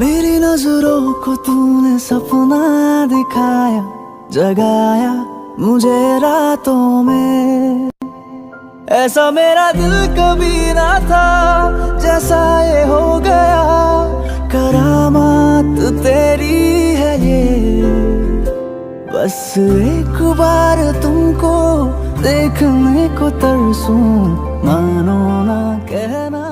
मेरी नजरों को तूने सपना दिखाया, जगाया मुझे रातों में। ऐसा मेरा दिल कभी ना था, जैसा ये हो गया। करामात तेरी है ये, बस एक बार तुमको देखने को तरसूं, मानो ना कहना।